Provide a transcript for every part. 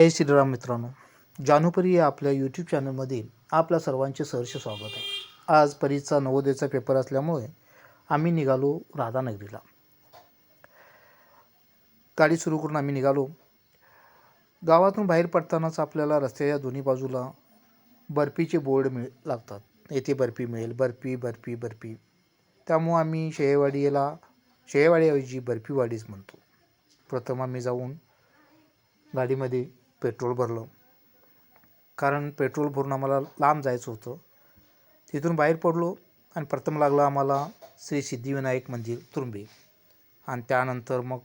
जय श्रीराम मित्रांनो, जानूपरी या आपल्या यूट्यूब चॅनलमध्ये आपल्या सर्वांचे सहर्ष स्वागत आहे. आज परीचा नवोदयचा पेपर असल्यामुळे आम्ही निघालो राधानगरीला. गाडी सुरू करून आम्ही निघालो. गावातून बाहेर पडतानाच आपल्याला रस्त्याच्या दोन्ही बाजूला बर्फीचे बोर्ड लागतात. येथे बर्फी मिळेल, बर्फी बर्फी बर्फी. त्यामुळं आम्ही शेहेवाडीऐवजी बर्फीवाडीच म्हणतो. प्रथम आम्ही जाऊन गाडीमध्ये पेट्रोल भरलं, कारण पेट्रोल भरून आम्हाला लांब जायचं होतं. तिथून बाहेर पडलो आणि प्रथम लागलं आम्हाला श्री सिद्धिविनायक मंदिर तुरुंबे, आणि त्यानंतर मग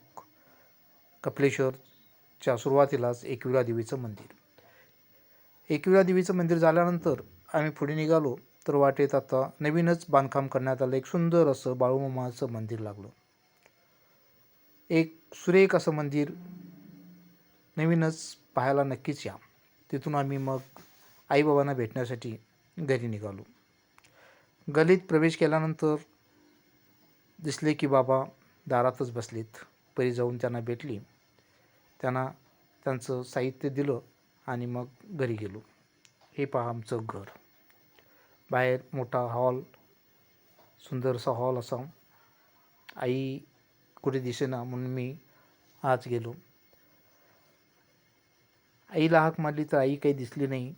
कपिलेश्वरच्या सुरुवातीलाच एकविरा देवीचं मंदिर. एकविरा देवीचं मंदिर झाल्यानंतर आम्ही पुढे निघालो तर वाटेत आता नवीनच बांधकाम करण्यात आलं एक सुंदर असं बाळूमामाचं मंदिर लागलं. एक सुरेख असं मंदिर नवीनच पाहायला नक्कीच या. तिथून आम्ही मग आईबाबांना भेटण्यासाठी घरी निघालो. गल्लीत प्रवेश केल्यानंतर दिसले की बाबा दारातच बसलेत. परी जाऊन त्यांना भेटली, त्यांना त्यांचं साहित्य दिलं आणि मग घरी गेलो. हे पहा आमचं घर. बाहेर मोठा हॉल, सुंदरसा हॉल असा. आई कुठे दिसेना म्हणून मी आत गेलो. आईला हाक मारली तर आई काही दिसली नाही.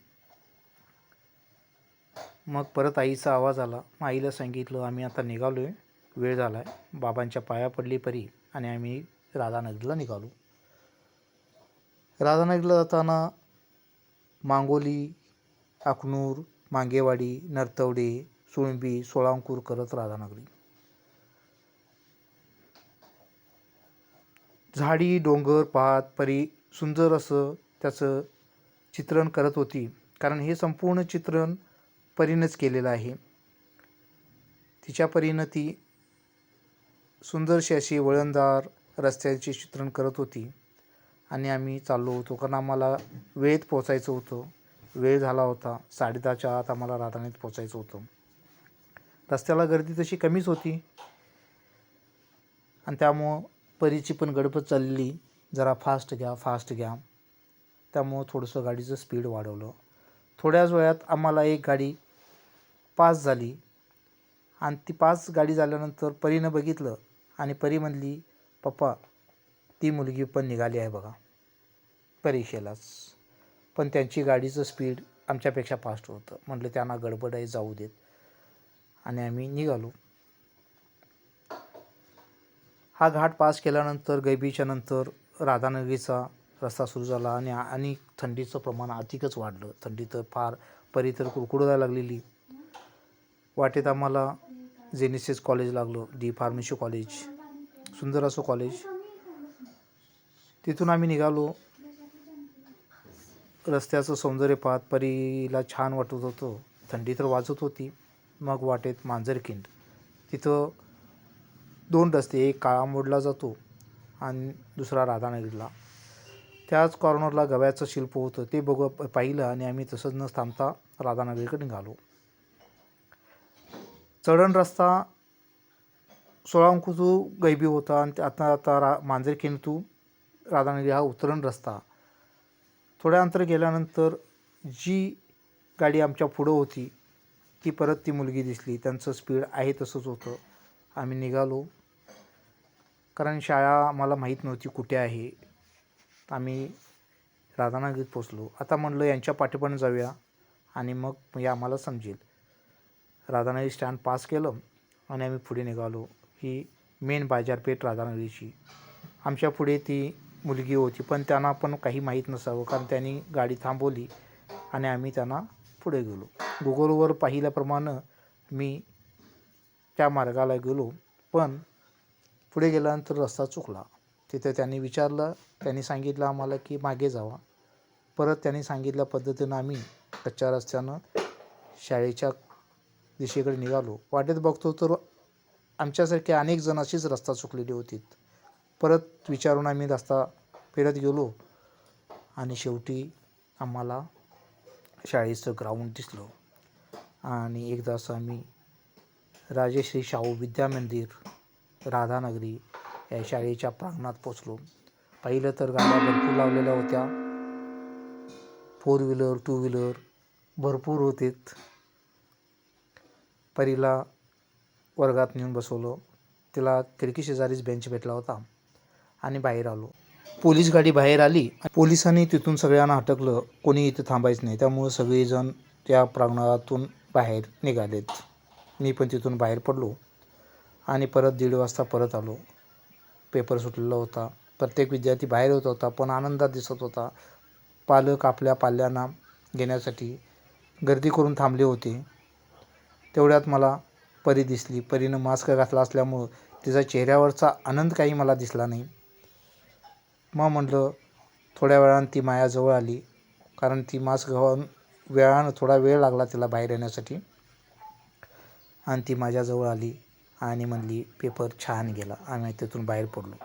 मग परत आईचा आवाज आला. आईला सांगितलं आम्ही आता निघालो आहे, वेळ झाला आहे. बाबांच्या पाया पडली परी आणि आम्ही राधानगरीला निघालो. राधानगरीला जाताना मांगोली, अखनूर, मांगेवाडी, नरतवडे, सुळंबी, सोळांकूर करत राधानगरी. झाडी डोंगर पाहत परी सुंदर असं त्याचं चित्रण करत होती, कारण हे संपूर्ण चित्रण परीनंच केलेलं आहे. तिच्या परीनं ती सुंदरशी अशी वळणदार रस्त्याचे चित्रण करत होती आणि आम्ही चाललो होतो, कारण आम्हाला वेळेत पोचायचं होतं. वेळ झाला होता, 10:30च्या आत आम्हाला राधानगरीत पोचायचं होतं. रस्त्याला गर्दी तशी कमीच होती आणि त्यामुळं परीची पण गडबड चालली, जरा फास्ट घ्या फास्ट घ्या. त्यामुळं थोडंसं गाडीचं स्पीड वाढवलं. थोड्याच वेळात आम्हाला एक गाडी पास झाली आणि ती पास गाडी झाल्यानंतर परीनं बघितलं आणि परी म्हणली, पप्पा ती मुलगी पण निघाली आहे बघा परीक्षेलाच. पण त्यांची गाडीचं स्पीड आमच्यापेक्षा फास्ट होतं. म्हटलं त्यांना गडबड आहे, जाऊ देत. आणि आम्ही निघालो. हा घाट पास केल्यानंतर गैबीच्या नंतर राधानगरीचा रस्ता सुरू झाला आणि थंडीचं प्रमाण अधिकच वाढलं. थंडी तर फार, परी तर कुडकुडायला लागलेली. वाटेत आम्हाला जेनेसिस कॉलेज लागलं, डी फार्मसी कॉलेज, सुंदर असं कॉलेज. तिथून आम्ही निघालो. रस्त्याचं सौंदर्य पाहत परीला छान वाटत होतं. थंडी तर वाजत होती. मग वाटेत मांजरखिंड, तिथं 2 रस्ते, एक काळामोडला जातो आणि दुसरा राधानगरीला. त्याच कॉर्नरला गव्याचं शिल्प होतं, ते पाहिलं आणि आम्ही तसंच न थांबता राधानगरीकडे निघालो. चढण रस्ता सोळांकूर टू गैबी होता आणि आता मांजरखिंड टू राधानगरी हा उतरण रस्ता. थोड्या अंतर गेल्यानंतर जी गाडी आमच्या पुढं होती ती परत ती मुलगी दिसली. त्यांचं स्पीड आहे तसंच होतं. आम्ही निघालो, कारण शाळा आम्हाला माहीत नव्हती कुठे आहे. आम्ही राधानगरीत पोचलो. आता म्हणलं यांच्या पाठीपासून जाऊया आणि मग हे आम्हाला समजेल. राधानगरी स्टँड पास केलं आणि आम्ही पुढे निघालो. ही मेन बाजारपेठ राधानगरीची. आमच्या पुढे ती मुलगी होती, पण त्यांना पण काही माहीत नसावं, कारण त्यांनी गाडी थांबवली आणि आम्ही त्यांना पुढे गेलो. गुगलवर पाहिल्याप्रमाणे मी त्या मार्गाला गेलो, पण पुढे गेल्यानंतर रस्ता चुकला. तिथे त्यांनी सांगितलं आम्हाला की मागे जावा. परत त्यांनी सांगितल्या पद्धतीनं आम्ही कच्च्या रस्त्यानं शाळेच्या दिशेकडे निघालो. वाटेत बघतो तर आमच्यासारखे अनेक जण अशीच रस्ता चुकलेली होती. परत विचारून आम्ही रस्ता फिरत गेलो आणि शेवटी आम्हाला शाळेचं ग्राउंड दिसलं. आणि एकदाच आम्ही राजश्री शाहू विद्या मंदिर राधानगरी या शाळेच्या प्रांगणात पोचलो. पाहिलं तर गाड्या भरपूर लावलेल्या होत्या. 4 व्हीलर 2 व्हीलर भरपूर होते. परीला वर्गात नेऊन बसवलं. तिला खिडकीशेजारीच बेंच भेटला होता आणि बाहेर आलो. पोलीस गाडी बाहेर आली. पोलिसांनी तिथून सगळ्यांना हटकलं. कोणी इथं थांबायचं नाही. त्यामुळं सगळेजण त्या प्रांगणातून बाहेर निघालेत. मी पण तिथून बाहेर पडलो आणि परत 1:30 वाजता परत आलो. पेपर सुटलेला होता. प्रत्येक विद्यार्थी बाहेर होत होता, पण आनंदात दिसत होता. पालक आपल्या पाल्यांना घेण्यासाठी गर्दी करून थांबले होते. तेवढ्यात मला परी दिसली. परीनं मास्क घातला असल्यामुळं तिचा चेहऱ्यावरचा आनंद काही मला दिसला नाही. मग म्हटलं थोड्या वेळानं ती माझ्याजवळ आली, कारण ती मास्क घालून थोडा वेळ लागला तिला बाहेर येण्यासाठी. आणि ती माझ्याजवळ आली आणि म्हणली पेपर छान गेला. आम्ही तिथून बाहेर पडलो.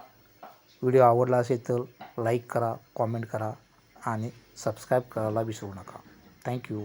व्हिडिओ आवडला असेल तर लाईक करा, कॉमेंट करा आणि सबस्क्राईब करायला विसरू नका. थँक्यू.